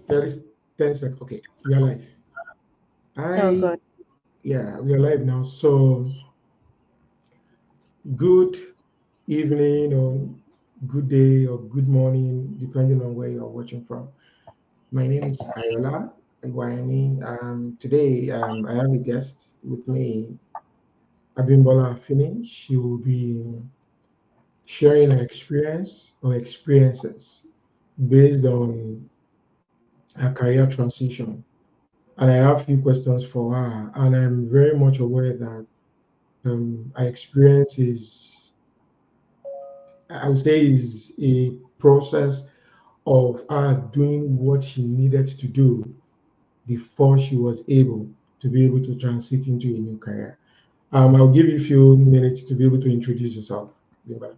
There is 10 seconds. Okay, we are live. Oh, I good. Yeah, we are live now. So good evening or good day or good morning, depending on where you are watching from. My name is Ayola Iwayemi. Today I have a guest with me, Abimbola Afinnih. She will be sharing her experience or experiences based on her career transition. And I have a few questions for her, and I'm very much aware that I experience is, I would say, is a process of her doing what she needed to do before she was able to be able to transit into a new career. I'll give you a few minutes to be able to introduce yourself. Bimba.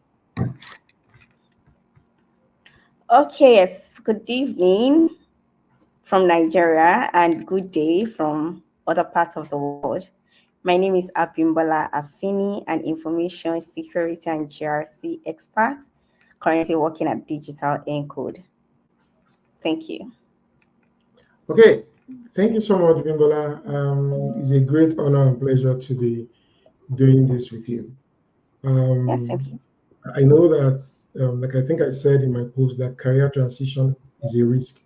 Okay, yes. Good evening from Nigeria and good day from other parts of the world. My name is Abimbola Afinnih, an information security and GRC expert, currently working at Digital Encode. Thank you. Okay, thank you so much, Bimbola. It's a great honor and pleasure to be doing this with you. Yes, thank you. Um, I know that, like I think I said in my post, that career transition is a risk,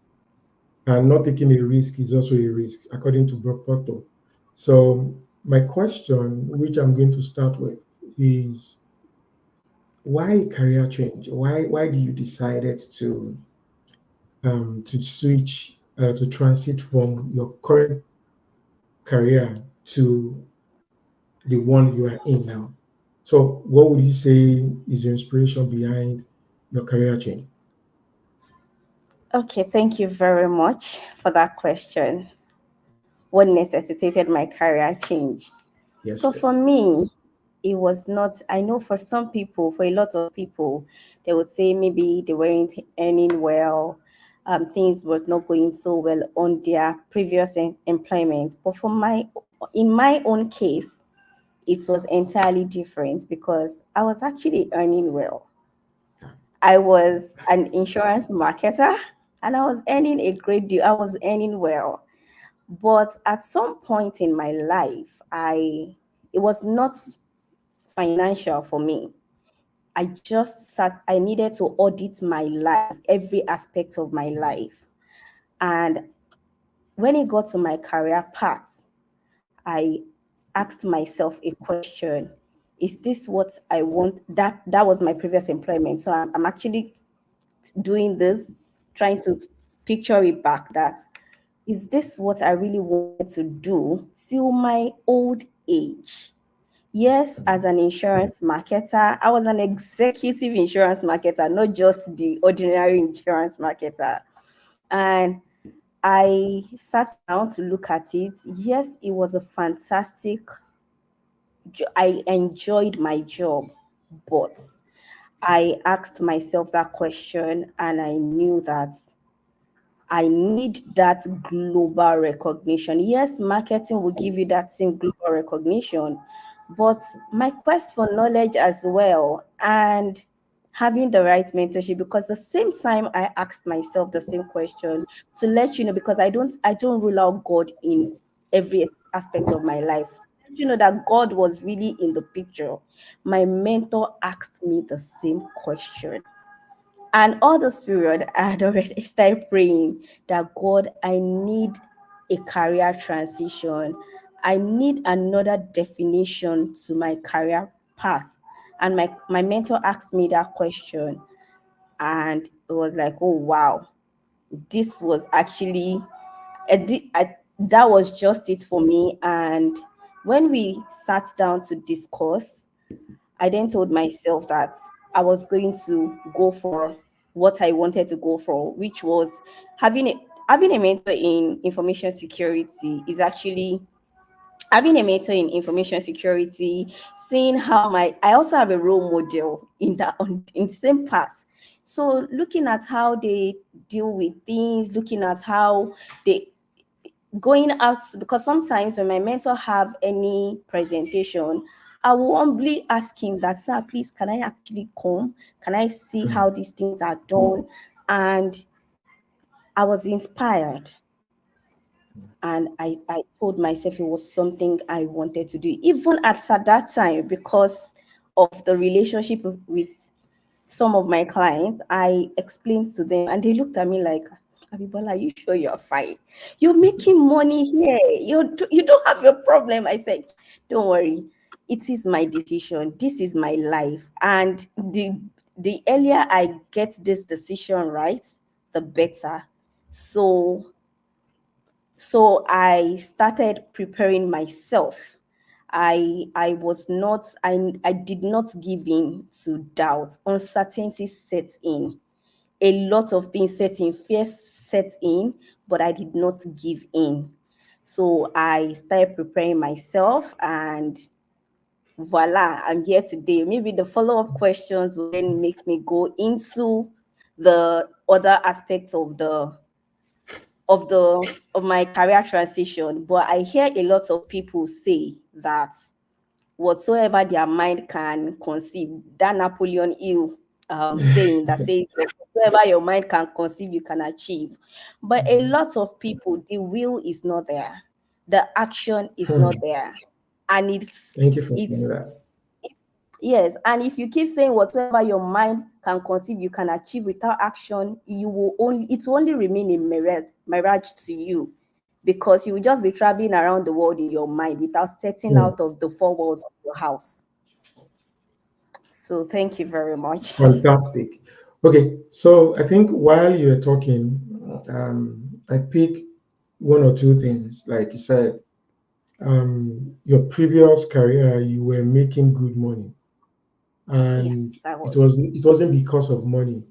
and not taking a risk is also a risk, according to Brock Porto. So, my question, which I'm going to start with, is why career change? Why do you decided to switch to transit from your current career to the one you are in now? So, what would you say is your inspiration behind your career change? Okay, thank you very much for that question. What necessitated my career change? Yes, So for please. me, it was not, I know for some people, for a lot of people, they would say maybe they weren't earning well, things was not going so well on their previous employment. But in my own case, it was entirely different because I was actually earning well. I was an insurance marketer and I was earning a great deal. I was earning well. But at some point in my life, it was not financial for me. I needed to audit my life, every aspect of my life. And when it got to my career path, I asked myself a question. Is this what I want? That was my previous employment. So I'm actually doing this, trying to picture it back that is this what I really wanted to do till my old age? Yes, as an insurance marketer, I was an executive insurance marketer, not just the ordinary insurance marketer. And I sat down to look at it. Yes, it was a fantastic, I enjoyed my job, but I asked myself that question and I knew that I need that global recognition. Yes, marketing will give you that same global recognition, but my quest for knowledge as well and having the right mentorship because the same time I asked myself the same question to let you know because I don't rule out God in every aspect of my life. You know that God was really in the picture. My mentor asked me the same question. And all this period, I had already started praying that God, I need a career transition. I need another definition to my career path. And my mentor asked me that question. And it was like, oh, wow, this was actually, that was just it for me. And when we sat down to discuss, I then told myself that I was going to go for what I wanted to go for, which was having a having a mentor in information security is actually having a mentor in information security, seeing how I also have a role model in in the same path. So looking at how they deal with things, looking at how they going out because sometimes when my mentor have any presentation, I will humbly ask him that, sir, please, can I actually come? Can I see Mm, how these things are done? And I was inspired, and I told myself it was something I wanted to do, even at that time, because of the relationship with some of my clients. I explained to them, and they looked at me like, Abibola, are you sure you're fine? You're making money here. You don't have your problem. I said, don't worry. It is my decision. This is my life. And the earlier I get this decision right, the better. So I started preparing myself. I was not I did not give in to doubt. Uncertainty set in. A lot of things set in, fear set in, but I did not give in. So I started preparing myself, and voila, I'm here today. Maybe the follow-up questions will then make me go into the other aspects of my career transition. But I hear a lot of people say that whatsoever their mind can conceive, that Napoleon Hill saying that says whatsoever your mind can conceive, you can achieve. But a lot of people, the will is not there, the action is Hmm. not there, and Thank you for it's saying that. yes. And if you keep saying whatsoever your mind can conceive, you can achieve without action, it will only remain a mirage to you, because you will just be traveling around the world in your mind without stepping Hmm. out of the four walls of your house. So thank you very much. Fantastic. Okay, so I think while you were talking, I pick one or two things. Like you said, your previous career, you were making good money, Yes, and I it was. wasn't because of money,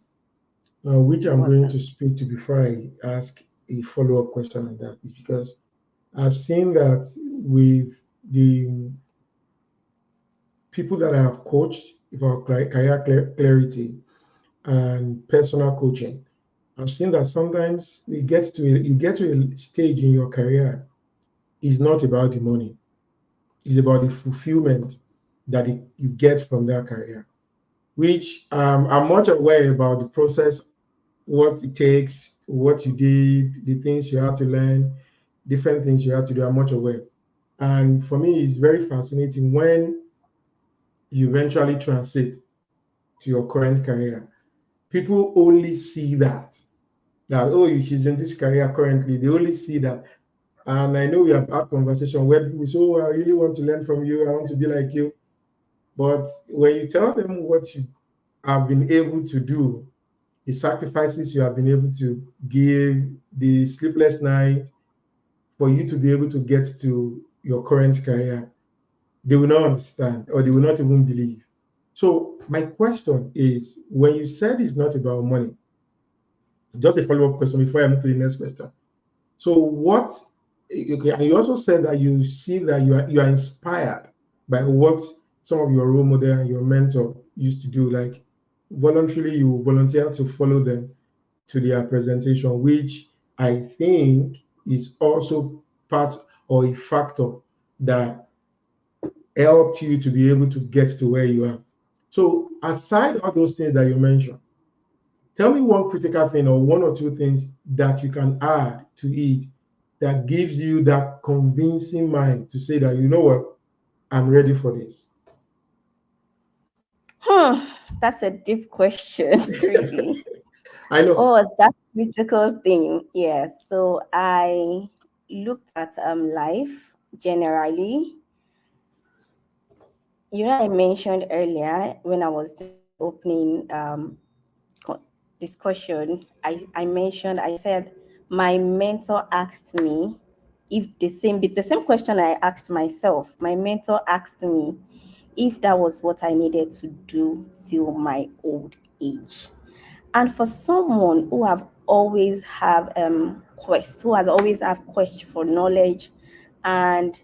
which It I'm going wasn't. to speak to before I ask a follow-up question on that. Is because I've seen that with the people that I have coached about career clarity and personal coaching. I've seen that sometimes you get to a stage in your career, it's not about the money, it's about the fulfillment that you get from that career, which I'm much aware about the process, what it takes, what you did, the things you have to learn, different things you have to do. I'm much aware. And for me, it's very fascinating when you eventually transit to your current career. People only see that oh, she's in this career currently. They only see that. And I know we have had conversation where people say, oh, I really want to learn from you, I want to be like you. But when you tell them what you have been able to do, the sacrifices you have been able to give, the sleepless night for you to be able to get to your current career, they will not understand or they will not even believe. So my question is, when you said it's not about money, just a follow-up question before I move to the next question. So what? Okay, and you also said that you see that you are inspired by what some of your role model and your mentor used to do, like voluntarily you volunteer to follow them to their presentation, which I think is also part or a factor that helped you to be able to get to where you are. So aside all those things that you mentioned, tell me one critical thing or one or two things that you can add to it that gives you that convincing mind to say that, you know what, I'm ready for this. Hmm, that's a deep question, really. I know. What was that critical thing? Yeah. So I looked at life generally. I mentioned earlier when I was doing the opening discussion, I said my mentor asked me if the same question I asked myself. My mentor asked me if that was what I needed to do till my old age. And for someone who have always have who has always have quest for knowledge, and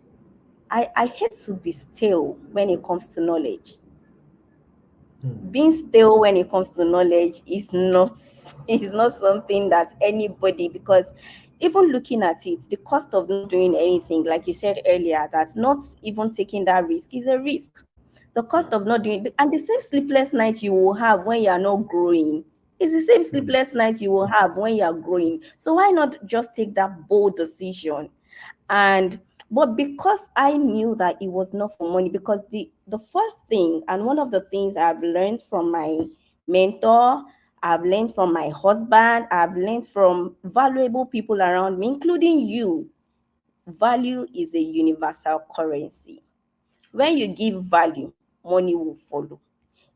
I hate to be stale when it comes to knowledge. Hmm. Being stale when it comes to knowledge is not is not something that anybody, because even looking at it, the cost of not doing anything, like you said earlier, that not even taking that risk is a risk. The cost Yeah. of not doing, and the same sleepless night you will have when you are not growing, It's the same Mm. sleepless nights you will have when you are growing. So why not just take that bold decision? And but because I knew that it was not for money, because the first thing, and one of the things I've learned from my mentor, I've learned from my husband, I've learned from valuable people around me, including you. Value is a universal currency. When you give value, money will follow.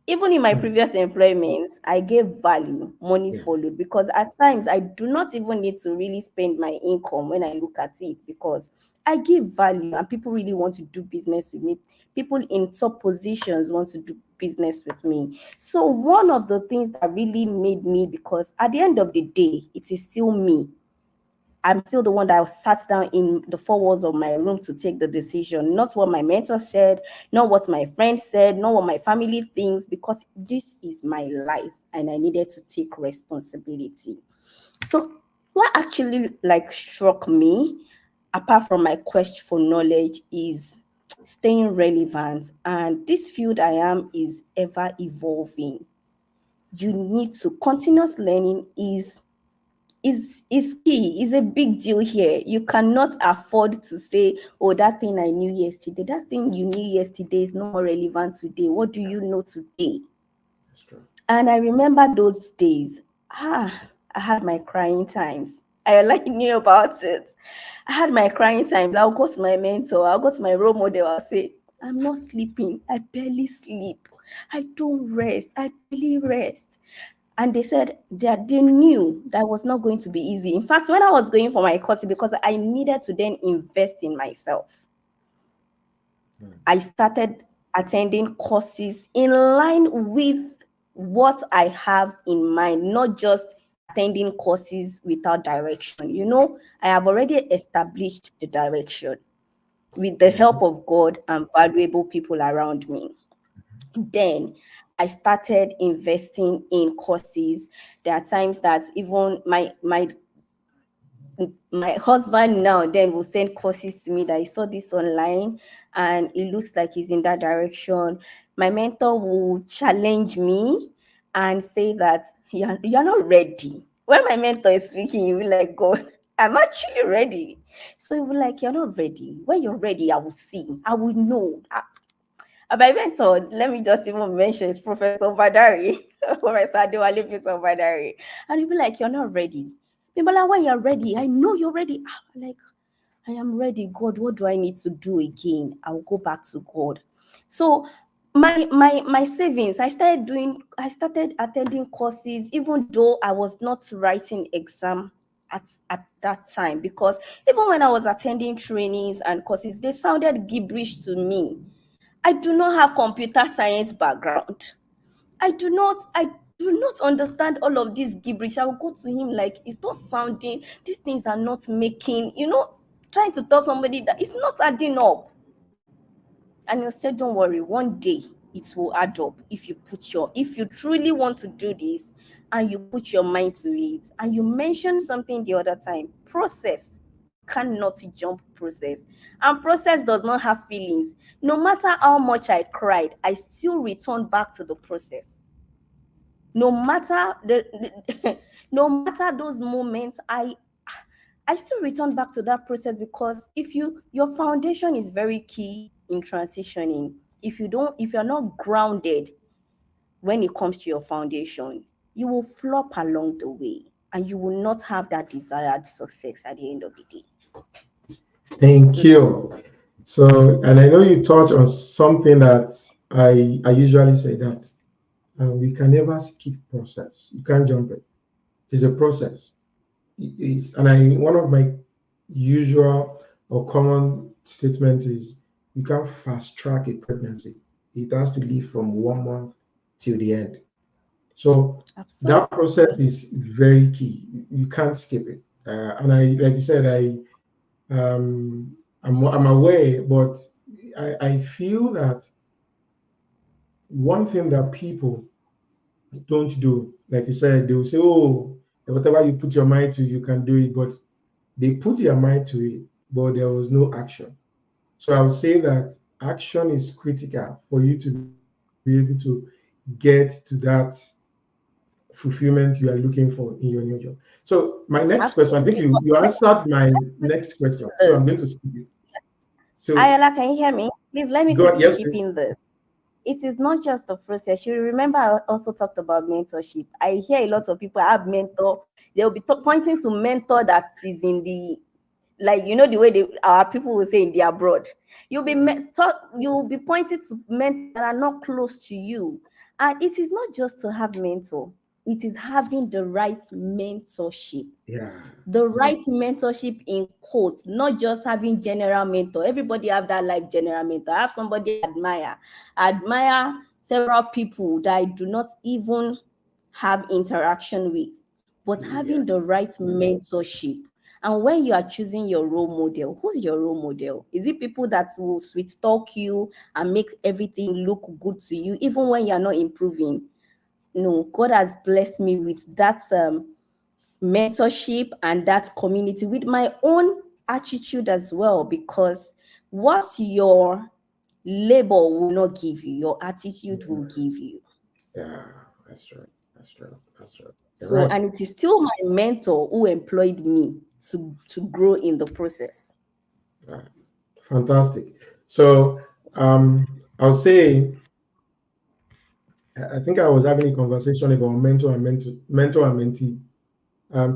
Even in my Mm. previous employment, I gave value, money Yeah, followed, because at times I do not even need to really spend my income when I look at it, because I give value and people really want to do business with me. People in top positions want to do business with me. So one of the things that really made me, because at the end of the day, it is still me. I'm still the one that sat down in the four walls of my room to take the decision, not what my mentor said, not what my friend said, not what my family thinks, because this is my life and I needed to take responsibility. So, what actually like struck me, apart from my quest for knowledge, is staying relevant. And this field I am is ever evolving. You need to continuous learning is key, is a big deal here. You cannot afford to say, oh, that thing I knew yesterday, that thing you knew yesterday is no more relevant today. What do you know today? that's true. And I remember those days. I had my crying times. I like knew about it. I had my crying times. I'll go to my mentor, I'll go to my role model, I'll say, I'm not sleeping. I barely sleep. I don't rest. I barely rest. And they said that they knew that was not going to be easy. In fact, when I was going for my course, because I needed to then invest in myself, Mm. I started attending courses in line with what I have in mind, not just attending courses without direction. I have already established the direction with the help Mhm. of God and valuable people around me. Then I started investing in courses. There are times that even my husband now then will send courses to me that he saw this online and it looks like he's in that direction. My mentor will challenge me and say that you're not ready. When my mentor is speaking, you will like, God, I'm actually ready. So you will like, you're not ready. When you're ready, I will see. I will know. My mentor, let me just even mention, is Professor Badari, Professor Adewale Peter Badari. And he'll be like, you're not ready. Bimbola, when you're ready, I know you're ready. Like, I am ready. God, what do I need to do again? I'll go back to God. So my savings, I started attending courses, even though I was not writing exam at that time, because even when I was attending trainings and courses, they sounded gibberish to me. I do not have computer science background. I do not understand all of this gibberish. I will go to him like, it's not sounding, these things are not making, trying to tell somebody that it's not adding up. And he'll say, don't worry, one day it will add up if you truly want to do this and you put your mind to it. And you mentioned something the other time, process. You cannot jump process. And process does not have feelings. No matter how much I cried, I still return back to the process. No matter no matter those moments, I still return back to that process, because your foundation is very key in transitioning. If you're not grounded when it comes to your foundation, you will flop along the way and you will not have that desired success at the end of the day. Thank So that is you. So, and I know you touch on something that I usually say that we can never skip process. You can't jump it. It's a process. It is, and one of my usual or common statement is you can't fast track a pregnancy. It has to live from 1 month till the end. So that process absolutely. is very key. You can't skip it. And I, like you said, I'm aware, but I feel that one thing that people don't do, like you said, they will say, "Oh, whatever you put your mind to, you can do it." But they put their mind to it, but there was no action. So I would say that action is critical for you to be able to get to that fulfillment you are looking for in your new job. So my next question, I think Absolutely. you But answered my next question. So this, I'm going to skip it. So Ayala, can you hear me? Please let me go, quickly yes, chip please. in this. It is not just the process. You remember I also talked about mentorship. I hear a lot of people have mentor. They'll be pointing to mentor that is in the, like, you know, the way our people will say in the abroad. You'll be pointing to mentors that are not close to you. And it is not just to have mentor, it is having the right mentorship. Yeah, The right mentorship in quotes, not just having general mentor. Everybody have that life general mentor. I have somebody I admire several people that I do not even have interaction with, but yeah, having the right mentorship. And when you are choosing your role model, who's your role model? Is it people that will sweet talk you and make everything look good to you, even when you're not improving? No, God has blessed me with that mentorship and that community with my own attitude as well, because what your labor will not give you, your attitude will yeah, give you. yeah. That's right. That's right. That's right. You're So, right. and it is still my mentor who employed me to grow in the process. Right. Fantastic. So I would say I think I was having a conversation about mentor and mentee.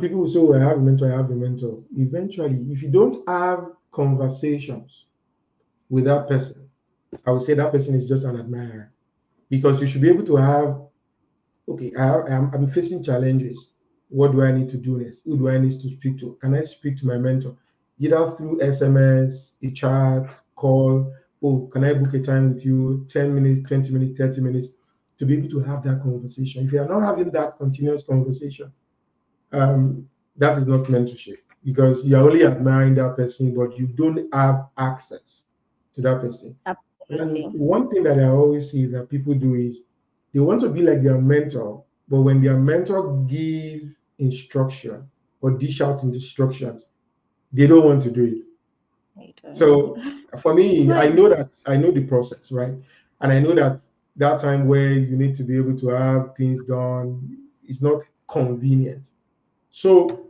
People will say, "Oh, I have a mentor, I have a mentor." Eventually, if you don't have conversations with that person, I would say that person is just an admirer, because you should be able to have, okay, I'm facing challenges. What do I need to do next? Who do I need to speak to? Can I speak to my mentor? Either through SMS, a chat, call. Oh, can I book a time with you? 10 minutes, 20 minutes, 30 minutes, to be able to have that conversation. If you are not having that continuous conversation, that is not mentorship, because you're only admiring that person, but you don't have access to that person. And Absolutely. one thing that I always see that people do is they want to be like their mentor, but when their mentor give instruction or dish out instructions, they don't want to do it. I don't. So for It's me, not I know the process, right? And I know that that time where you need to be able to have things done is not convenient. So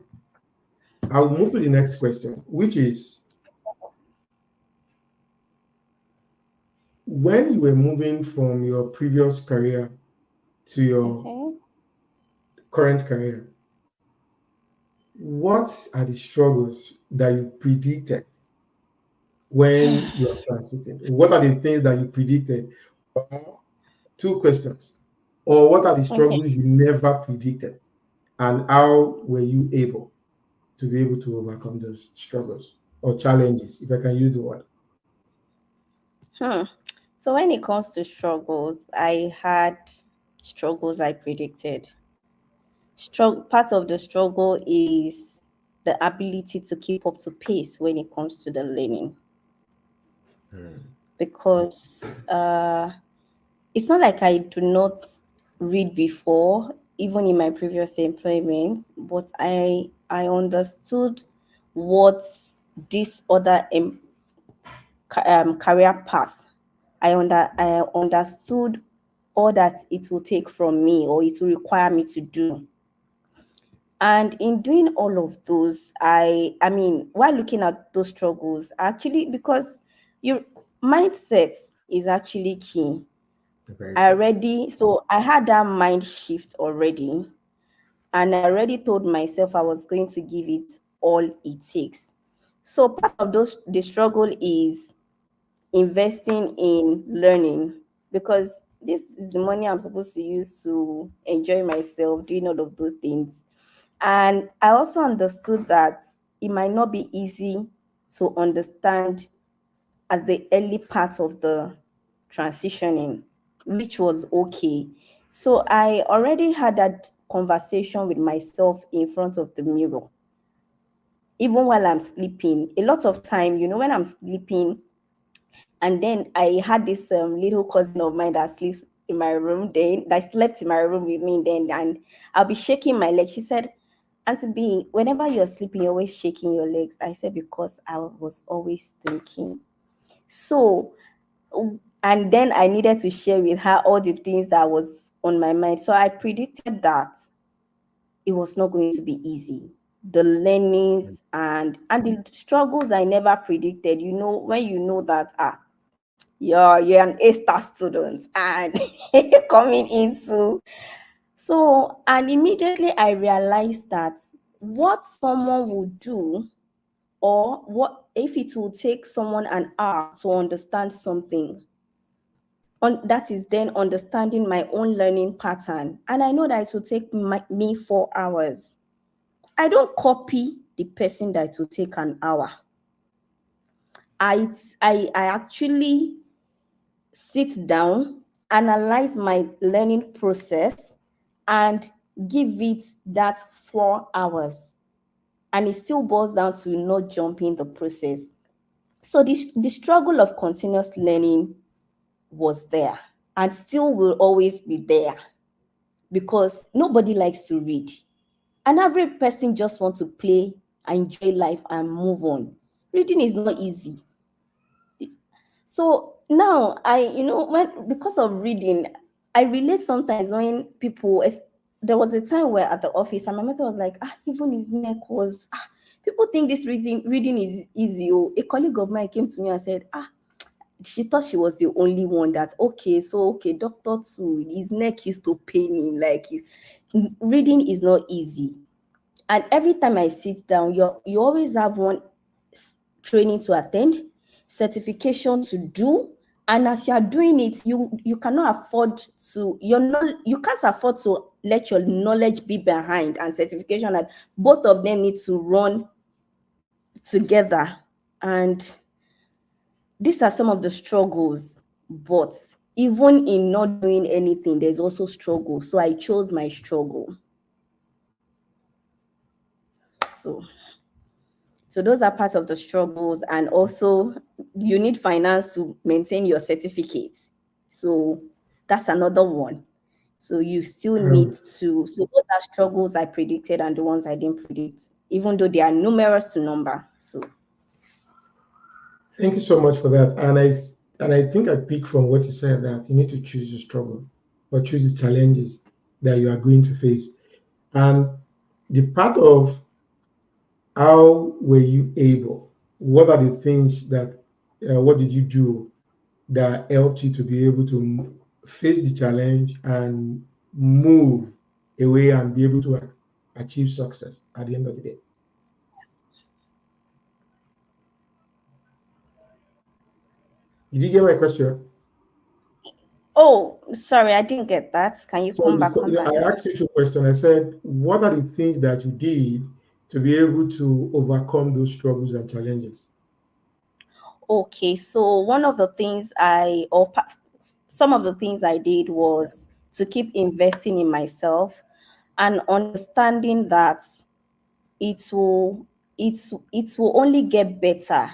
I'll move to the next question, which is, when you were moving from your previous career to your okay. current career, what are the struggles that you predicted when you are transiting? What are the things that you predicted? Or two questions. Or what are the Okay. struggles you never predicted? And how were you able to be able to overcome those struggles or challenges, if I can use the word? Hmm. So when it comes to struggles, I had struggles I predicted. Part of the struggle is the ability to keep up to pace when it comes to the learning, Hmm. because it's not like I do not read before, even in my previous employment, but I understood what this other career path. I understood all that it will take from me, or it will require me to do. And in doing all of those, I mean, while looking at those struggles, actually, because your mindset is actually key. Very I true. already, so I had that mind shift already, and I already told myself I was going to give it all it takes. So part of the struggle is investing in learning, because this is the money I'm supposed to use to enjoy myself, doing all of those things. And I also understood that it might not be easy to understand at the early part of the transitioning, which was okay. So I already had that conversation with myself in front of the mirror, even while I'm sleeping. A lot of time, when I'm sleeping, and then I had this little cousin of mine that sleeps in my room, then that slept in my room with me then, and I'll be shaking my leg. She said, Auntie B, whenever you're sleeping, you're always shaking your legs. I said, because I was always thinking. So, and then I needed to share with her all the things that was on my mind. So I predicted that. it was not going to be easy. The learnings and the struggles I never predicted. You know, when you know that you're an A-star student and coming into, so, and immediately I realized that what someone would do, or what if it will take someone an hour to understand something, that is then understanding my own learning pattern, and I know that it will take me 4 hours. I don't copy the person that it will take an hour. I actually sit down, analyze my learning process, and give it that 4 hours. And it still boils down to not jumping the process. So the struggle of continuous learning was there and still will always be there, because nobody likes to read. And every person just wants to play, enjoy life, and move on. Reading is not easy. So now when, because of reading, I relate sometimes when there was a time where at the office and my mentor was like, even his neck was, people think this reading is easy. Oh, a colleague of mine came to me and said, she thought she was the only one that, okay, doctor too, his neck used to pain him. Like, reading is not easy. And every time I sit down, you always have one training to attend, certification to do, and as you are doing it, you cannot afford to you can't afford to let your knowledge be behind and certification, and both of them need to run together. And these are some of the struggles, but even in not doing anything, there's also struggle. So I chose my struggle. So those are part of the struggles. And also, you need finance to maintain your certificate. So that's another one. So you still need Um, to, so those are struggles I predicted and the ones I didn't predict, even though they are numerous to number. So Thank you so much for that. And I think I pick from what you said that you need to choose your struggle or choose the challenges that you are going to face. And the part of how were you able? What are the things that what did you do that helped you to be able to face the challenge and move away and be able to achieve success at the end of the day? Did you get my question? oh, sorry, I didn't get that. Can you So come back on that? I asked you two questions. I said, what are the things that you did to be able to overcome those struggles and challenges? Okay, so one of the things some of the things I did was to keep investing in myself and understanding that it will it will only get better.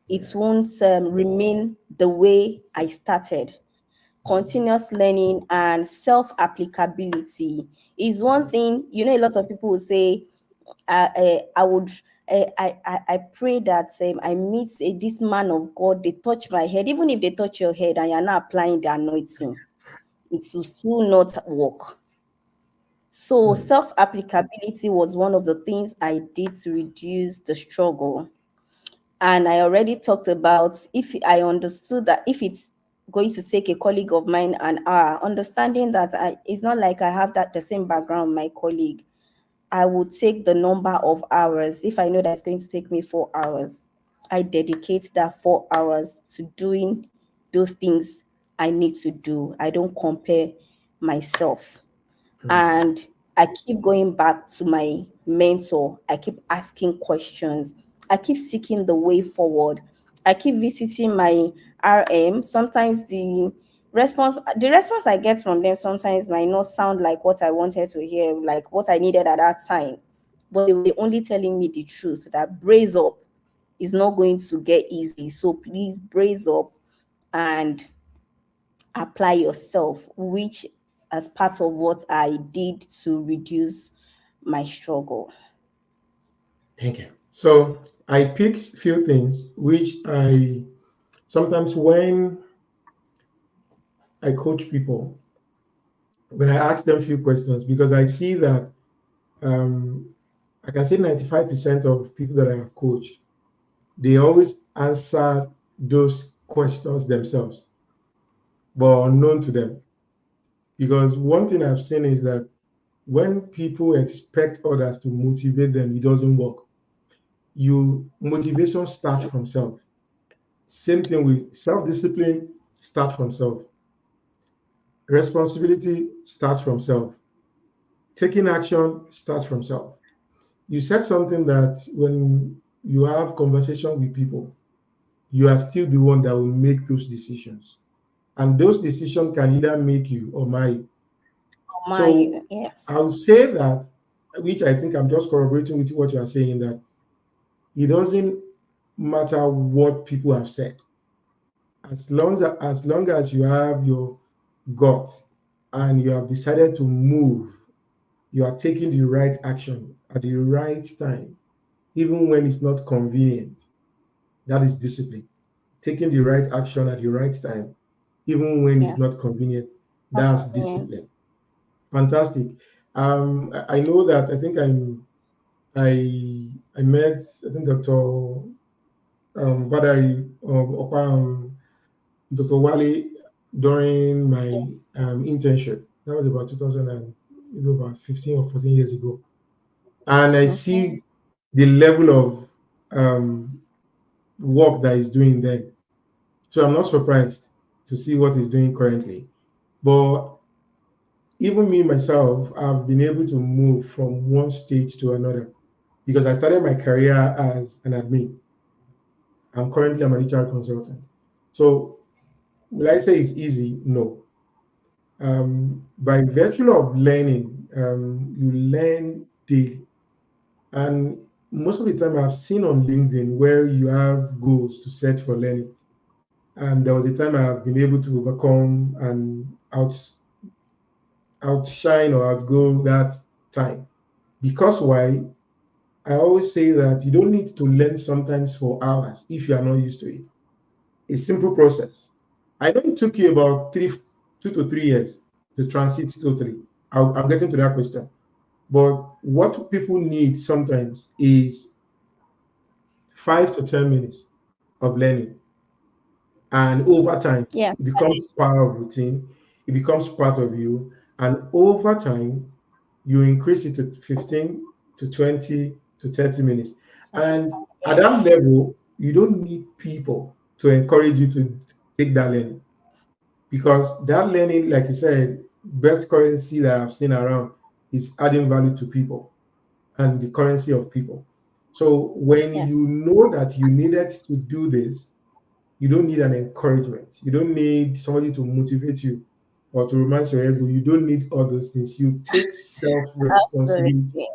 It Yeah. won't remain the way I started. Continuous learning and self applicability is one thing. You know, a lot of people will say, I would. I pray that I meet this man of God. They touch my head, even if they touch your head and you're not applying the anointing, it will still not work. So Mm. self applicability was one of the things I did to reduce the struggle. And I already talked about, if I understood that if it's going to take a colleague of mine an hour, understanding that it's not like I have that the same background my colleague. I would take the number of hours. If I know that it's going to take me 4 hours, I dedicate that 4 hours to doing those things I need to do. I don't compare myself. Mm. And I keep going back to my mentor. I keep asking questions. I keep seeking the way forward. I keep visiting my RM. Sometimes the response I get from them sometimes might not sound like what I wanted to hear, like what I needed at that time. But they were only telling me the truth, that brace up is not going to get easy. So please brace up and apply yourself, which as part of what I did to reduce my struggle. Thank you. So I picked few things which I sometimes when I coach people, when I ask them few questions, because I see that um, I can say 95% of people that I have coached, they always answer those questions themselves, but unknown to them. Because one thing I've seen is that when people expect others to motivate them, it doesn't work. You motivation starts from self. Same thing with self-discipline starts from self. Responsibility starts from self. Taking action starts from self. You said something that when you have conversation with people, you are still the one that will make those decisions. And those decisions can either make you or mar you. Oh So my, yes. I would say that, which I think I'm just corroborating with what you are saying, that it doesn't matter what people have said, as long as you have your gut and you have decided to move, you are taking the right action at the right time, even when it's not convenient. That is discipline. Taking the right action at the right time, even when it's Yes. not convenient. Not That's convenient. discipline. Fantastic. I know that I think I met I think Dr. Badari Dr. Wale during my internship. That was about 2000 and about 15 or 14 years ago. And I Okay. see the level of work that he's doing then. So I'm not surprised to see what he's doing currently. But even me myself, I've been able to move from one stage to another because I started my career as an admin. I'm currently a HR consultant. So will I say it's easy? No. By virtue of learning, you learn daily. And most of the time, I've seen on LinkedIn where you have goals to set for learning. And there was a time I have been able to overcome and outshine or outgo that time. Because why? I always say that you don't need to learn sometimes for hours if you are not used to it. A simple process. I know it took you about 2 to 3 years to transit totally. I'm getting to that question. But what people need sometimes is 5 to 10 minutes of learning. And over time, Yes. it becomes part of routine, it becomes part of you. And over time, you increase it to 15 to 20 to 30 minutes. And at Yes. that level, you don't need people to encourage you to take that learning. Because that learning, like you said, best currency that I've seen around is adding value to people and the currency of people. So when Yes. you know that you needed to do this, you don't need an encouragement. You don't need somebody to motivate you or to romance your ego. You don't need all those things. You take self responsibility. Absolutely.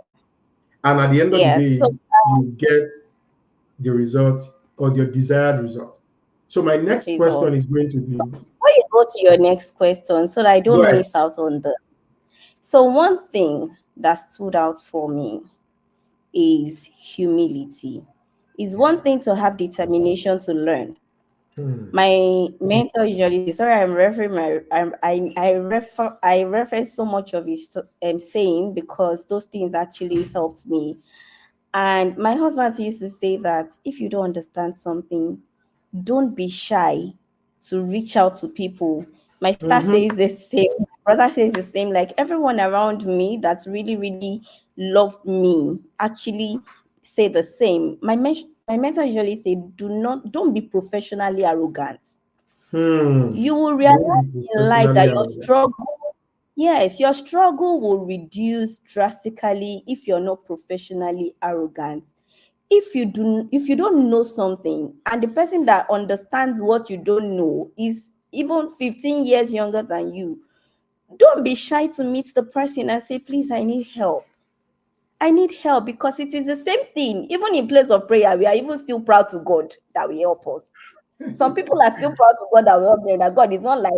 And at the end of the Yes. So day, you get the result or your desired result. So my next result. question is going to So be before you go to your next question, so that I go don't ahead. miss out on the. So one thing that stood out for me is humility. Is one thing to have determination to learn. Hmm. My mentor usually says, sorry, I'm referring my I refer so much of his saying because those things actually helped me. And my husband used to say that if you don't understand something, don't be shy to reach out to people. My sister Mm-hmm. says the same, my brother says the same. Like everyone around me that's really, really loved me actually say the same. My mentor usually say, don't be professionally arrogant. Hmm. You will Don't realize be in life professionally that your arrogant. struggle, yes, your struggle will reduce drastically if you're not professionally arrogant. If you don't know something and the person that understands what you don't know is even 15 years younger than you, don't be shy to meet the person and say, please, I need help because it is the same thing. Even in place of prayer, we are even still proud to God that will help us. Some people are still proud to God that will help them, that God is not like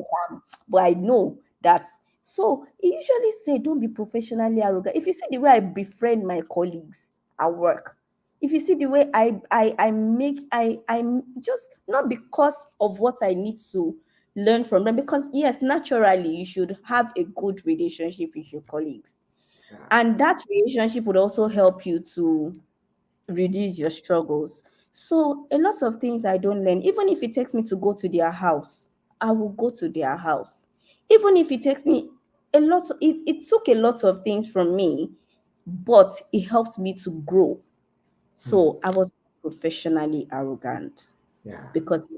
but I know that. So he usually say, don't be professionally arrogant. If you see the way I befriend my colleagues at work, if you see the way I'm just not because of what I need to learn from them, because yes, naturally you should have a good relationship with your colleagues. Yeah. And that relationship would also help you to reduce your struggles. So a lot of things I don't learn, even if it takes me to go to their house, I will go to their house. Even if it takes me it took a lot of things from me, but it helped me to grow. Hmm. So I was professionally arrogant Yeah. because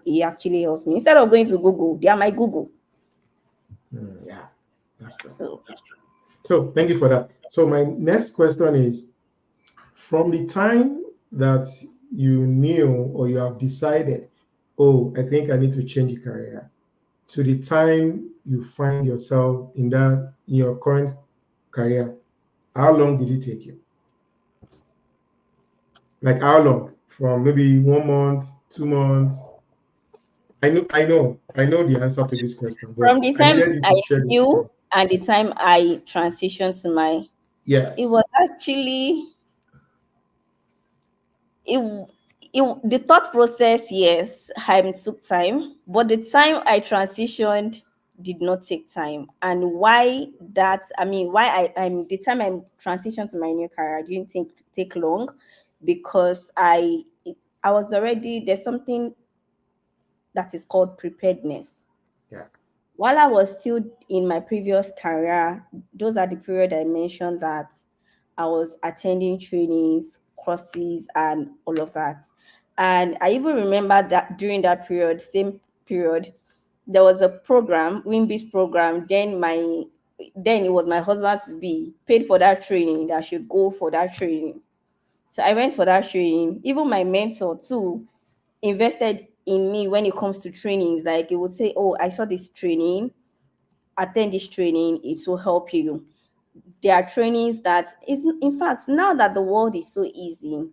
it actually helps me. Instead of going to Google, they are my Google. Hmm. Yeah. That's true. So So thank you for that. So my next question is, from the time that you knew or you have decided, oh, I think I need to change a career, to the time you find yourself in your current career, how long did it take you? Like how long? From maybe 1 month, 2 months? I know the answer to this question, but from the I time needed you I to share the knew experience. and the time I transitioned to my, it Yes. was actually it, the thought process, yes, took time, but the time I transitioned did not take time. And why that, I mean, why I'm the time I transitioned to my new career didn't take long, because I was already, there's something that is called preparedness. Yeah. While I was still in my previous career, those are the period I mentioned that I was attending trainings, courses, and all of that. And I even remember that during that period, same period, there was a program, Wimby's program. Then it was my husband to be paid for that training, that I should go for that training. So I went for that training. Even my mentor too invested in me when it comes to trainings. Like, it would say, "Oh, I saw this training, attend this training, it will help you." There are trainings that is, in fact, now that the world is so easy,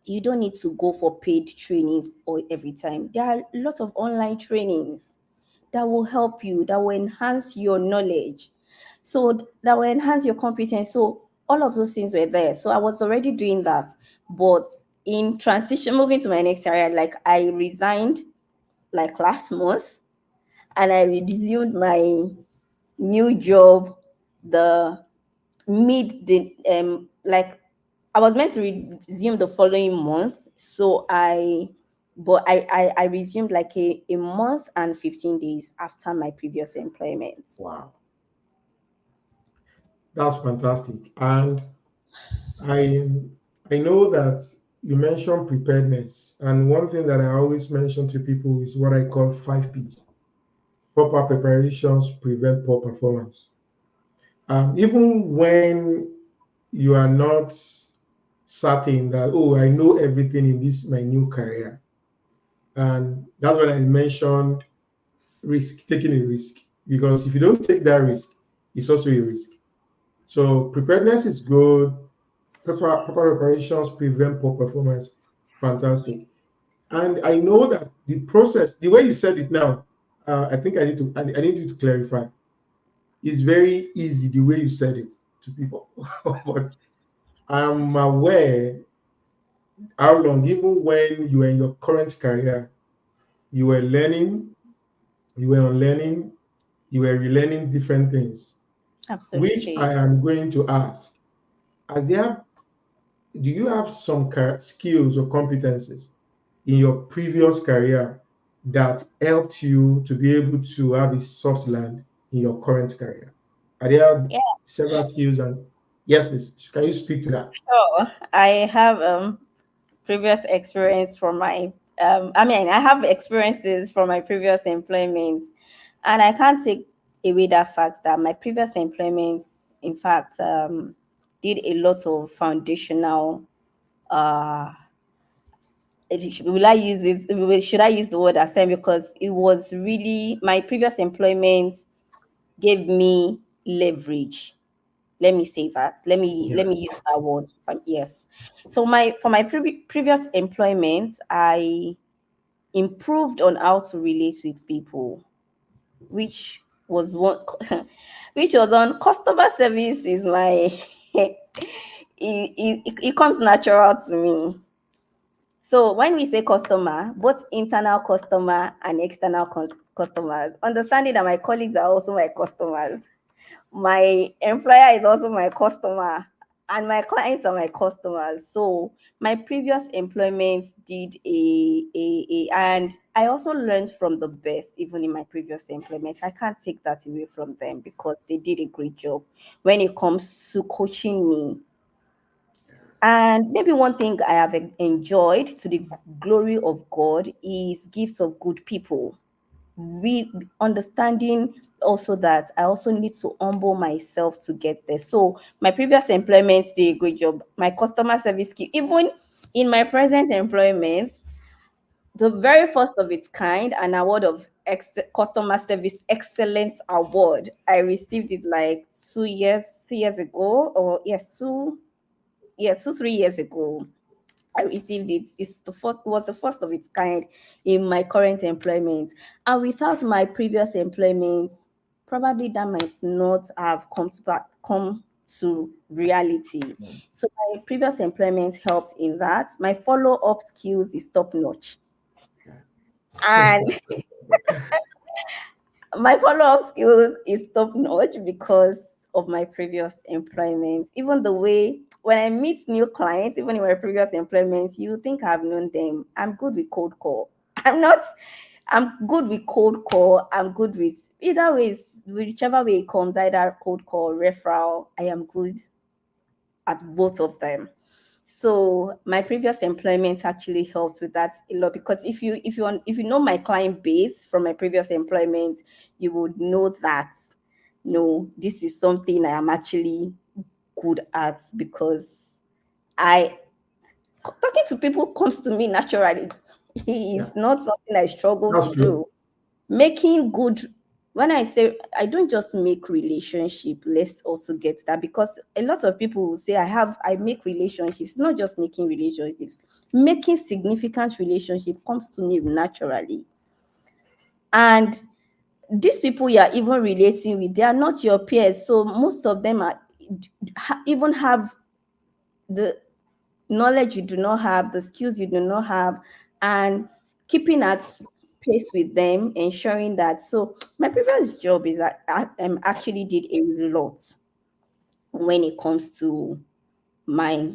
you don't need to go for paid trainings or every time. There are lots of online trainings that will help you, that will enhance your knowledge, so that will enhance your competence. So all of those things were there. So I was already doing that. But in transition, moving to my next area, like, I resigned like last month, and I resumed my new job the mid the like, I was meant to resume the following month. So I resumed like a month and 15 days after my previous employment. Wow. That's fantastic. And I I know that you mentioned preparedness, and one thing that I always mention to people is what I call 5 P's. Proper preparations prevent poor performance. Even when you are not certain that, oh, I know everything in this my new career, and that's when I mentioned risk, taking a risk, because if you don't take that risk, it's also a risk. So preparedness is good. Proper preparations prevent poor performance. Fantastic. And I know that the process, the way you said it now, I think I need you to clarify. It's very easy the way you said it to people, but I'm aware how long, even when you were in your current career, you were learning, you were unlearning, you were relearning different things, which Absolutely. I am going to ask. Are there Do you have some skills or competencies in your previous career that helped you to be able to have a soft land in your current career? Are there Yeah, several skills? And yes, please, can you speak to that? sure. I have previous experience from my I mean, I have experiences from my previous employments, and I can't take away that fact that my previous employments, in fact, did a lot of foundational, uh will I use should I use the word assignment, because it was really, my previous employment gave me leverage. Let me say that. Let Yeah, me use that word. Yes. So my for my previous employment, I improved on how to relate with people, which was one which was on customer service is my it comes natural to me. So when we say customer, both internal customer and external customers, understanding that my colleagues are also my customers. My employer is also my customer, and my clients are my customers. So my previous employment did and I also learned from the best even in my previous employment. I can't take that away from them because they did a great job when it comes to coaching me. And maybe one thing I have enjoyed to the glory of God is gifts of good people. We understanding also that I also need to humble myself to get there. So my previous employment did a great job. My customer service skill, even in my present employment, the very first of its kind, an award of customer service excellence award. I received it like 2 years ago, or yes, 3 years ago. I received it. It was the first of its kind in my current employment. And without my previous employment, probably that might not have come to reality. So my previous employment helped in that. My follow-up skills is top notch. And my follow-up skills is top notch because of my previous employment. Even the way when I meet new clients, even in my previous employments, you think I've known them. I'm good with cold call. I'm not. I'm good with cold call. I'm good with either ways, whichever way it comes, either cold call, referral. I am good at both of them. So my previous employment actually helped with that a lot because if you know my client base from my previous employment, you would know that no, this is something I am actually good at because I talking to people comes to me naturally. Yeah, It's not something I struggle that's to true. do. Making good when I say I don't just make relationship, let's also get that because a lot of people will say I make relationships, not just making relationships. Making significant relationship comes to me naturally. And these people you are even relating with, they are not your peers. So most of them are even have the knowledge you do not have, the skills you do not have, and keeping at pace with them, ensuring that. So my previous job is that I actually did a lot when it comes to my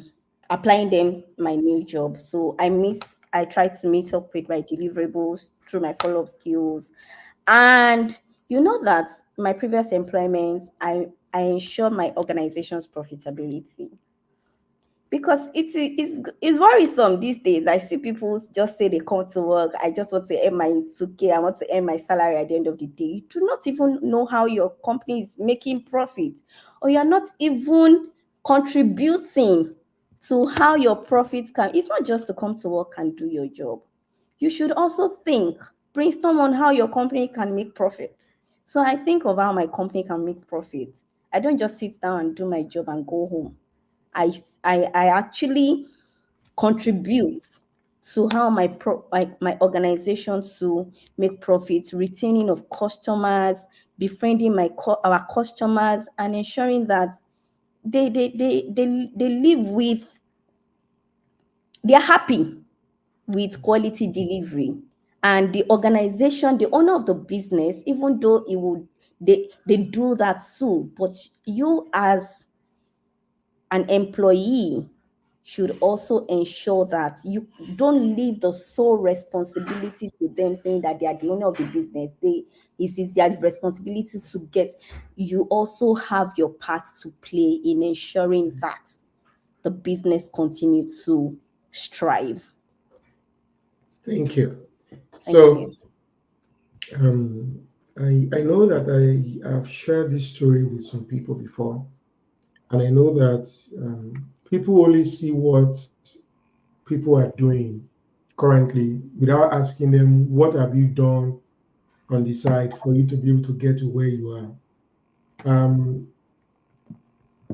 applying them my new job. So I try to meet up with my deliverables through my follow-up skills. And you know that my previous employment, I ensure my organization's profitability because it's worrisome these days. I see people just say they come to work. I just want to earn my 2K. I want to earn my salary at the end of the day. You do not even know how your company is making profit, or you're not even contributing to how your profits can. It's not just to come to work and do your job. You should also think, brainstorm on how your company can make profit. So I think of how my company can make profit. I don't just sit down and do my job and go home. I actually contribute to how my organization to make profits, retaining of customers, befriending our customers, and ensuring that they live with they're happy with quality delivery. And the organization, the owner of the business, even though it would they do that too, but you as an employee should also ensure that you don't leave the sole responsibility to them saying that they are the owner of the business. It is their responsibility to get. You also have your part to play in ensuring that the business continues to strive. Thank you. Thank So, you. um, I know that I have shared this story with some people before, and I know that people only see what people are doing currently without asking them what have you done on the side for you to be able to get to where you are.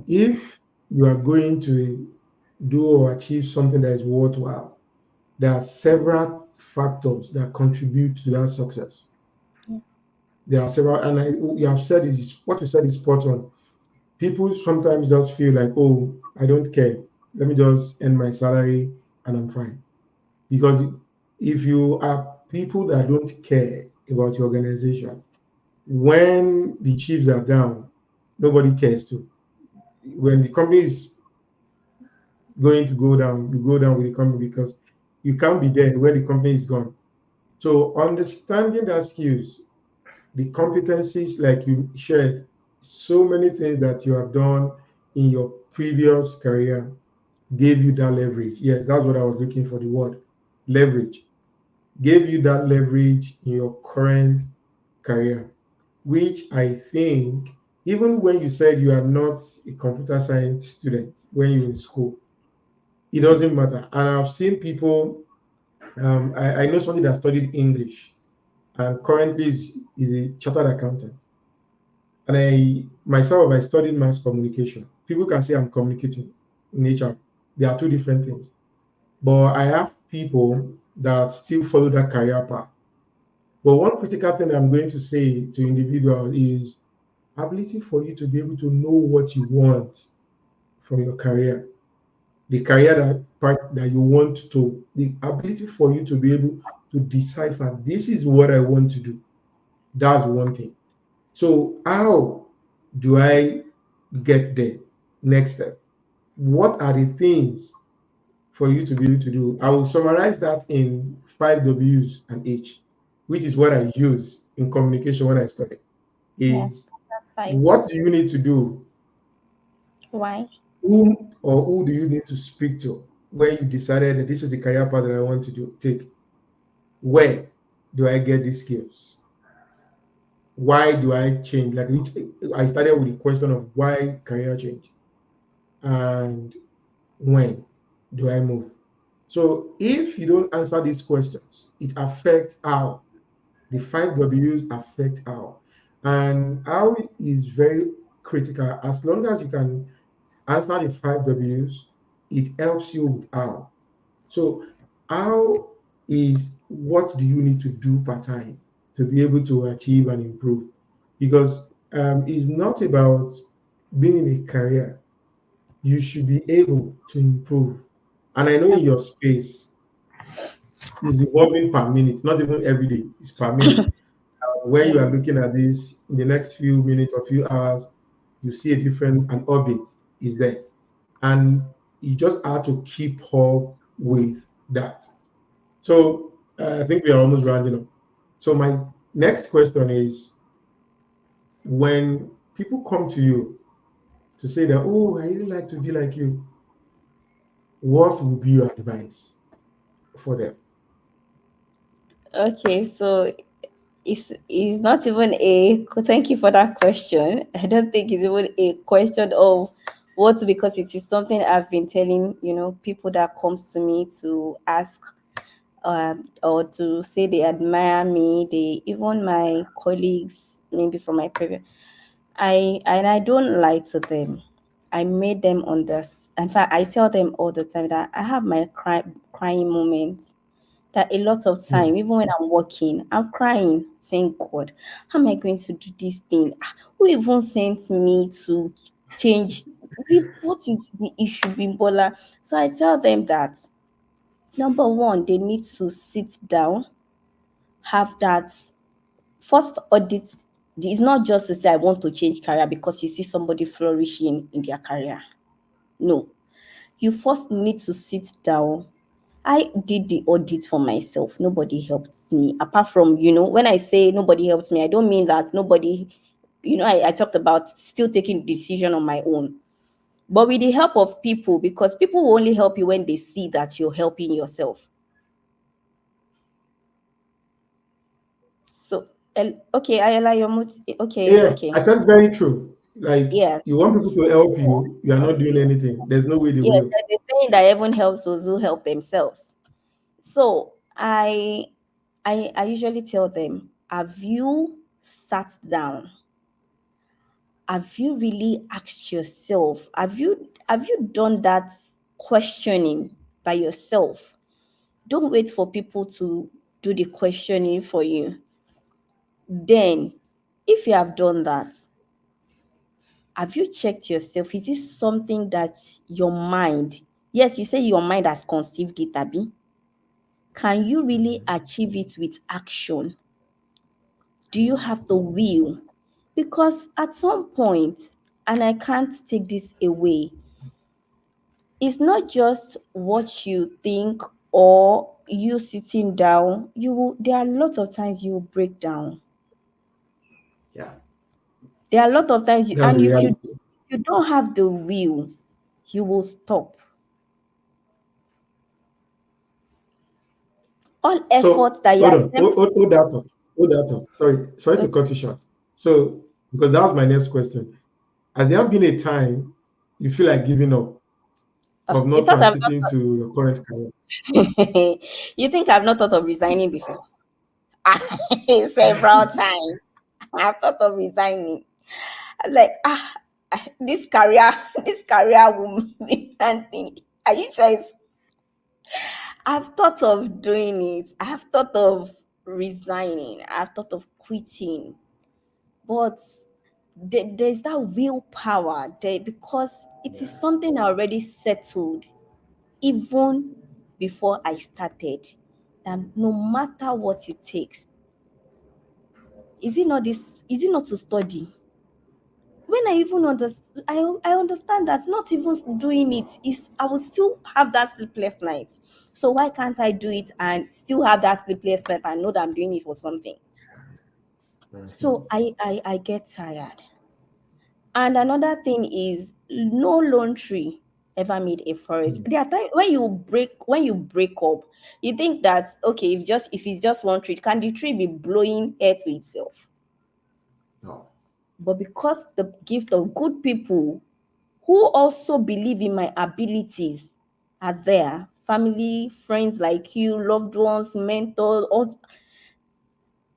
If you are going to do or achieve something that is worthwhile, there are several factors that contribute to that success. Yes. There are several, and you have said it, what you said is spot on. People sometimes just feel like, oh, I don't care. Let me just earn my salary and I'm fine. Because if you are people that don't care about your organization, when the chiefs are down, nobody cares to. When the company is going to go down, you go down with the company because you can't be there where the company is gone. So understanding that skills, the competencies like you shared, so many things that you have done in your previous career gave you that leverage. Yes, that's what I was looking for, the word leverage. Gave you that leverage in your current career, which I think, even when you said you are not a computer science student when you're in school, it doesn't matter. And I've seen people, I know somebody that studied English and currently is a chartered accountant. And I myself, I studied mass communication. People can say I'm communicating in HR. They are two different things. But I have people that still follow that career path. But one critical thing I'm going to say to individuals is ability for you to be able to know what you want from your career, the career that part that you want to, the ability for you to be able to decipher this is what I want to do. That's one thing. So how do I get there? Next step. What are the things for you to be able to do? I will summarize that in 5 W's and H, which is what I use in communication when I study. Yes, Is that's fine. what do you need to do? Why? Who do you need to speak to when you decided that this is the career path that I want to do? Take. Where do I get these skills? Why do I change? Like I started with the question of why career change and when do I move? So if you don't answer these questions, it affects how the 5 W's affect how. And how is very critical. As long as you can answer the 5 W's, it helps you with how. So how is what do you need to do part time to be able to achieve and improve? Because it's not about being in a career. You should be able to improve. And I know in Abs- your space is evolving per minute, not even every day, it's per minute. When yeah. you are looking at this in the next few minutes or few hours, you see a different an update is there. And you just have to keep up with that. So I think we are almost rounding up. So my next question is when people come to you to say that, oh, I really like to be like you, what would be your advice for them? Okay, so it's not even a thank you for that question. I don't think it's even a question of what, because it is something I've been telling, people that comes to me to ask, or to say they admire me, they even my colleagues maybe from my previous, I don't lie to them. I made them understand. In fact, I tell them all the time that I have my crying moments, that a lot of Hmm. time, even when I'm working, I'm crying. Thank God. How am I going to do this thing? Ah, who even sent me to change? What is the issue, Bimbola? So I tell them that number one, they need to sit down, have that first audit. It's not just to say I want to change career because you see somebody flourishing in their career. No, you first need to sit down. I did the audit for myself. Nobody helped me. Apart from, when I say nobody helped me, I don't mean that nobody, I talked about still taking decision on my own. But with the help of people, because people will only help you when they see that you're helping yourself. So, okay, Ayala, okay, Yeah, okay. I said very true. Like Yes. you want people to help you, you are not doing anything. There's no way they Yes, will. there's a saying that heaven helps those who help themselves. So I usually tell them, have you sat down? Have you really asked yourself? Have you done that questioning by yourself? Don't wait for people to do the questioning for you. Then, if you have done that, have you checked yourself? Is this something that your mind, yes, you say your mind has conceived it, Abi? Can you really achieve it with action? Do you have the will? Because at some point, and I can't take this away. It's not just what you think or you sitting down. There are lots of times you will break down. Yeah, There are a lot of times you, that's the and if reality. you don't have the will, you will stop. All So efforts that you hold on, attempt. hold that thought. Hold that thought. Sorry to cut you short. So because that was my next question. Has there been a time you feel like giving up of You not thought I'm transiting to your current career? not. You think I've not thought of resigning before? Several times. I've thought of resigning. I'm like, this career, this career woman and thing. Are you sure? I've thought of doing it. I've thought of resigning. I've thought of quitting. But there's that willpower there because it is Yeah, something I already settled even before I started. That no matter what it takes, is it not to study? When I even understand, I understand that not even doing it is, I will still have that sleepless night. So why can't I do it and still have that sleepless night and know that I'm doing it for something? mhm, So I get tired. And another thing is no lone tree ever made a forest. mm, There are times when you break up, you think that okay, if it's just one tree, can the tree be blowing air to itself? no, But because the gift of good people who also believe in my abilities are there, family, friends like you, loved ones, mentors, all,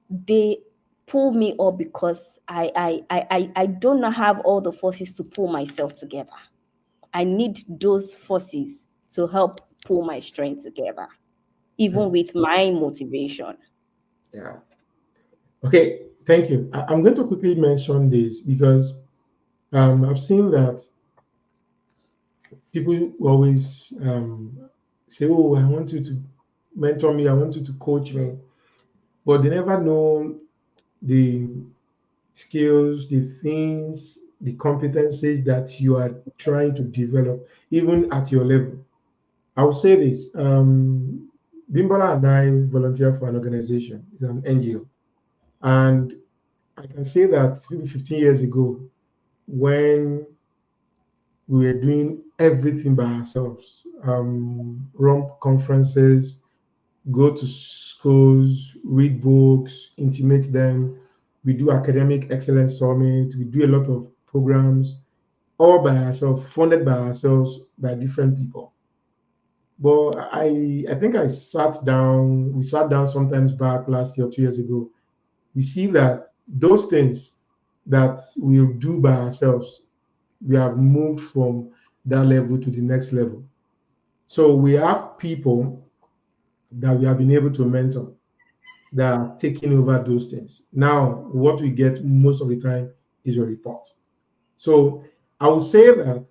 they pull me up because I don't have all the forces to pull myself together. I need those forces to help pull my strength together, even mm, with my motivation. yeah. Okay, thank you. I'm going to quickly mention this because I've seen that people always say, "Oh, I want you to mentor me. I want you to coach me," but they never know the skills, the things, the competencies that you are trying to develop, even at your level. I will say this: Bimbola and I volunteer for an organization, it's an NGO, and I can say that maybe 15 years ago, when we were doing everything by ourselves, run conferences, go to schools, read books, intimate them. We do academic excellence summit. We do a lot of programs, all by ourselves, funded by ourselves, by different people. But I think I sat down. We sat down sometimes back last year, 2 years ago. We see that those things that we do by ourselves, we have moved from that level to the next level. So we have people that we have been able to mentor that are taking over those things. Now, what we get most of the time is a report. So I would say that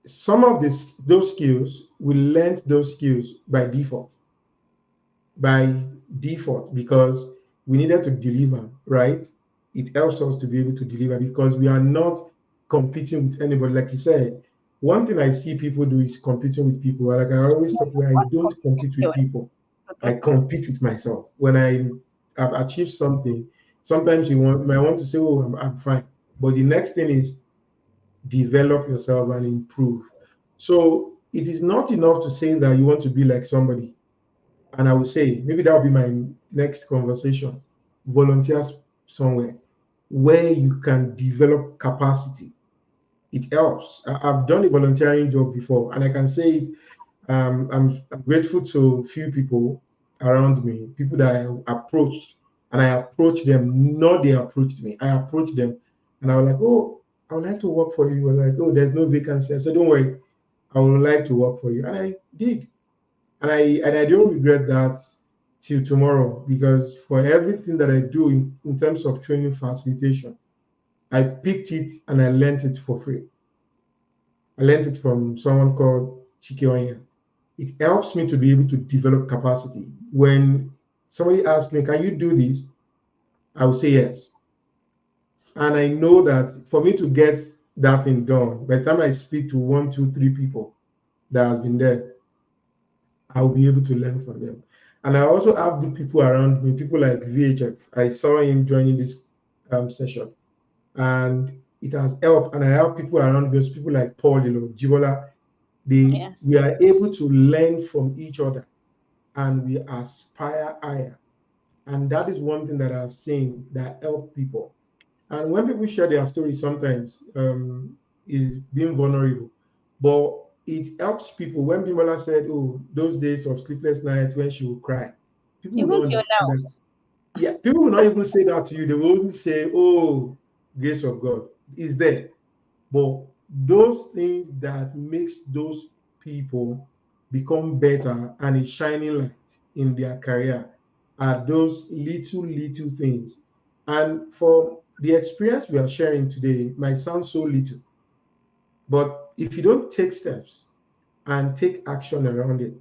some of those skills, we learned those skills by default because we needed to deliver, right? It helps us to be able to deliver because we are not competing with anybody. Like you said, one thing I see people do is competing with people. Like I always talk where I What's don't compete with competition? people. I compete with myself. When I have achieved something, sometimes you might want to say, "Oh, I'm fine," but the next thing is develop yourself and improve. So it is not enough to say that you want to be like somebody. And I would say maybe that will be my next conversation. Volunteers somewhere where you can develop capacity. It helps. I've done a volunteering job before, and I can say it. I'm grateful to a few people around me, people that I approached, and I approached them, not they approached me. I approached them, and I was like, "Oh, I would like to work for you." They were like, "Oh, there's no vacancy." I said, "Don't worry, I would like to work for you," and I did, and I don't regret that till tomorrow because for everything that I do in terms of training facilitation, I picked it and I learned it for free. I learned it from someone called Chike Onya. It helps me to be able to develop capacity. When somebody asks me, "Can you do this?" I will say yes. And I know that for me to get that thing done, by the time I speak to one, two, three people that has been there, I'll be able to learn from them. And I also have the people around me, people like VHF. I saw him joining this session, and it has helped. And I have people around me, people like Paul, Jibola. Yes. We are able to learn from each other, and we aspire higher. And that is one thing that I've seen that help people. And when people share their stories, sometimes is being vulnerable, but it helps people. When Bimala said, "Oh, those days of sleepless nights when she would cry," people will Even not till understand that. Yeah, people will not even say that to you. They will only say, "Oh, grace of God is there." But those things that makes those people become better and a shining light in their career are those little things. And for the experience we are sharing today, it might sound so little, but if you don't take steps and take action around it,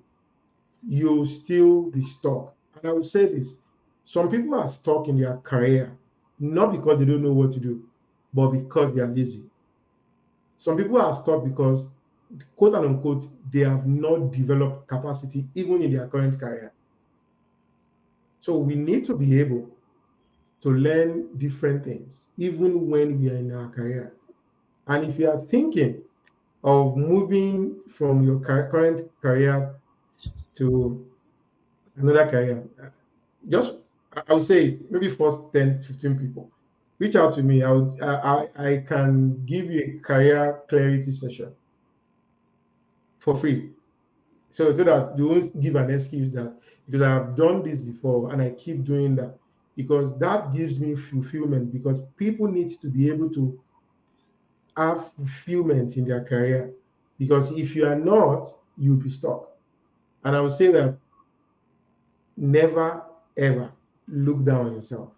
you'll still be stuck. And I will say this: some people are stuck in their career not because they don't know what to do, but because they are lazy. Some people are stuck because, quote and unquote, they have not developed capacity even in their current career. So we need to be able to learn different things even when we are in our career. And if you are thinking of moving from your current career to another career, just I would say maybe first 10, 15 people. Reach out to me. I can give you a career clarity session for free. So that you won't give an excuse that because I have done this before and I keep doing that, because that gives me fulfillment, because people need to be able to have fulfillment in their career, because if you are not, you'll be stuck. And I would say that never ever look down on yourself.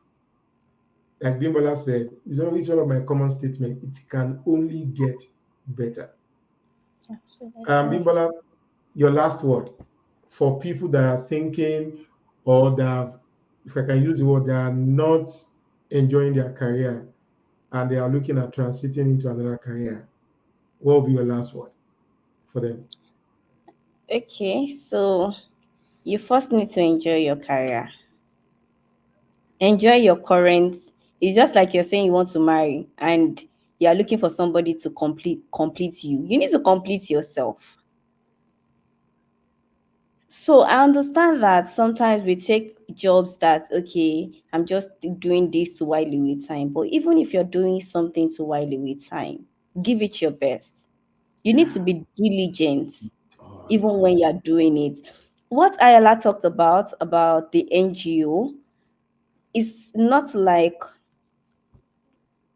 Like Bimbola said, it's one of my common statements. It can only get better. absolutely. Bimbola, your last word for people that are thinking, or that if I can use the word, they are not enjoying their career and they are looking at transiting into another career. What will be your last word for them? Okay, so you first need to enjoy your career. Enjoy your current. It's just like you're saying you want to marry and you are looking for somebody to complete you. You need to complete yourself. So I understand that sometimes we take jobs that okay, I'm just doing this to while away time. But even if you're doing something to while away time, give it your best. You need to Yeah. be diligent Oh, even when you're doing it. What Ayala talked about the NGO is not like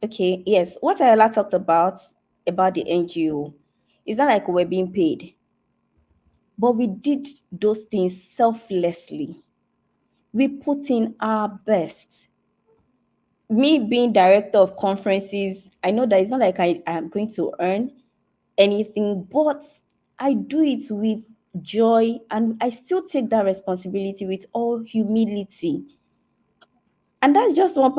okay, yes, what Ayala talked about the NGO is not like we're being paid, but we did those things selflessly. We put in our best. Me being director of conferences, I know that it's not like I am going to earn anything, but I do it with joy and I still take that responsibility with all humility. And that's just one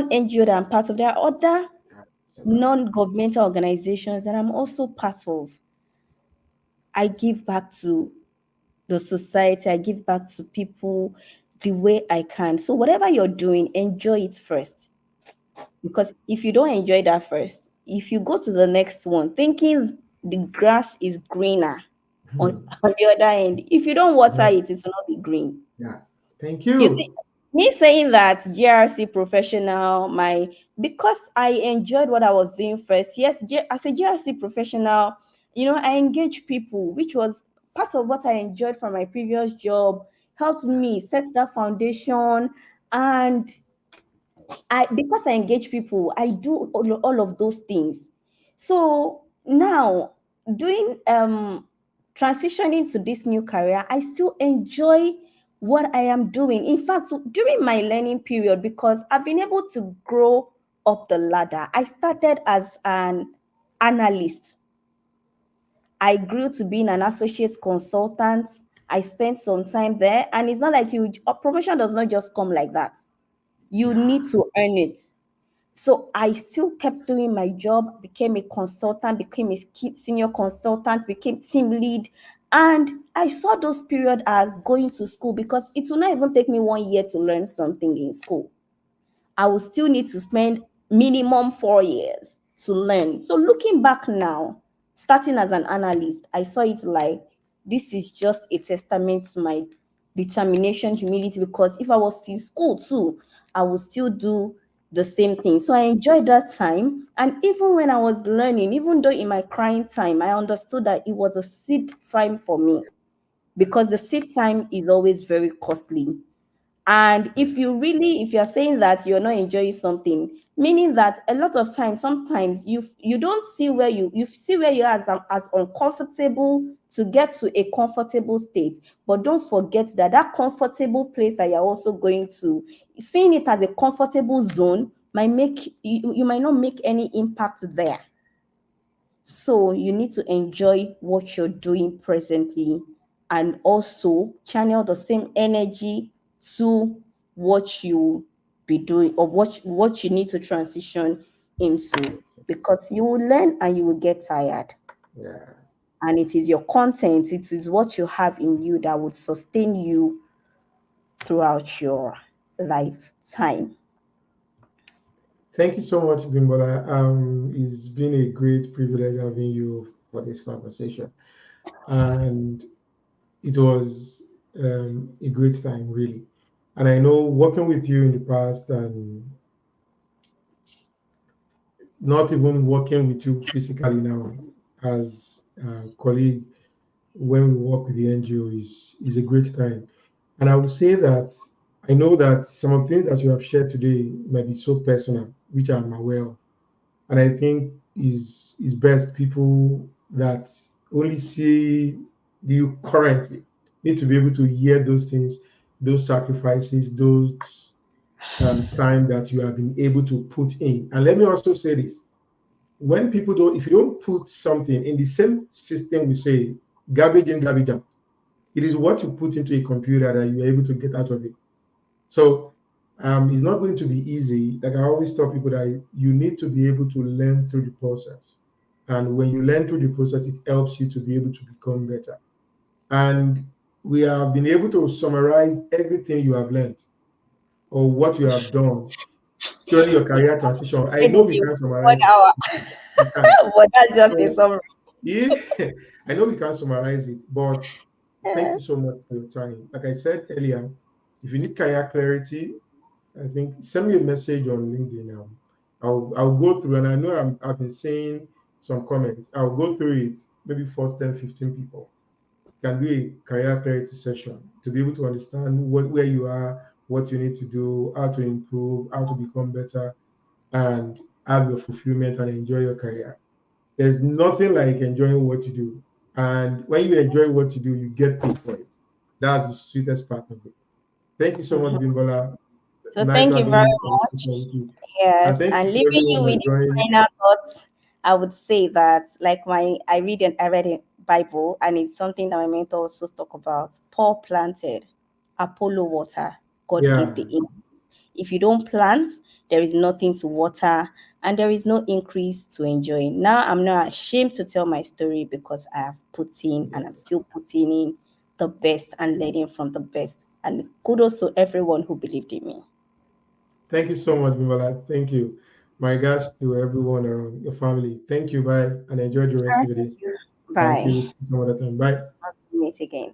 NGO that I'm part of. There are other yeah. non-governmental organizations that I'm also part of. I give back to the society, I give back to people the way I can. So whatever you're doing, enjoy it first. Because if you don't enjoy that first, if you go to the next one thinking the grass is greener on, Hmm. on the other end, if you don't water Yeah. it, it will not be green. Yeah. Thank You think you. me saying that GRC professional, my because I enjoyed what I was doing first. Yes, as a GRC professional, I engage people, which was part of what I enjoyed from my previous job, helped me set that foundation. And I because I engage people, I do all of those things. So now doing transitioning to this new career, I still enjoy what I am doing. In fact, during my learning period, because I've been able to grow up the ladder. I started as an analyst. I grew to being an associate consultant. I spent some time there, and it's not like promotion does not just come like that. You Yeah. need to earn it. So I still kept doing my job, became a consultant, became a senior consultant, became team lead. And I saw those period as going to school, because it will not even take me 1 year to learn something in school. I will still need to spend minimum 4 years to learn. So looking back now, starting as an analyst, I saw it like this is just a testament to my determination, humility, because if I was in school too, I would still do the same thing. So I enjoyed that time. And even when I was learning, even though in my crying time, I understood that it was a seed time for me, because the seed time is always very costly. And if you're saying that you're not enjoying something, meaning that a lot of times, sometimes you don't see where you see where you are as uncomfortable to get to a comfortable state. But don't forget that that comfortable place that you're also going to, seeing it as a comfortable zone might make you might not make any impact there. So you need to enjoy what you're doing presently, and also channel the same energy to what you be doing, or what you need to transition into, because you will learn and you will get tired. Yeah. And it is your content, it is what you have in you that would sustain you throughout your lifetime. Thank you so much, Bimbola. It's been a great privilege having you for this conversation, and it was a great time, really. And I know working with you in the past, and not even working with you physically now as a colleague when we work with the NGO is a great time. And I would say that I know that some of the things that you have shared today might be so personal, which I'm aware of. And I think is best people that only see you currently need to be able to hear those things, those sacrifices, those time that you have been able to put in. And let me also say this: when people don't, if you don't put something in the same system, we say garbage in, garbage out. It is what you put into a computer that you're able to get out of it. So it's not going to be easy. Like I always tell people that you need to be able to learn through the process. And when you learn through the process, it helps you to be able to become better. And we have been able to summarize everything you have learned or what you have done during your career transition. I know we Maybe can't one summarize it. hour, We can't. but that's just a So summary. if I know we can't summarize it, but thank you so much for your time. Like I said earlier, if you need career clarity, I think send me a message on LinkedIn. I'll go through, and I know I've been seeing some comments. I'll go through it. Maybe first 10, 15 people can do a career clarity session to be able to understand where you are, what you need to do, how to improve, how to become better, and have your fulfillment and enjoy your career. There's nothing like enjoying what you do, and when you enjoy what you do, you get paid for it. That's the sweetest part of it. Thank you so much, Mhm. Bimbola. So Nice thank you having very this much. conversation with you. And Yes, thank and you to leaving you everyone with that this joined. final thought, I would say that like I read in Bible, and it's something that my mentor also talk about. Paul planted, Apollo water, God gave Yeah, the increase. If you don't plant, there is nothing to water, and there is no increase to enjoy. Now I'm not ashamed to tell my story, because I have put in and I'm still putting in the best and learning from the best. And kudos to everyone who believed in me. thank you so much, Bimbola. Thank you. My regards to everyone around your family. Thank you. Bye. And enjoy the rest All of right, your day. thank you. Until Bye. some other time. Bye. Meet again.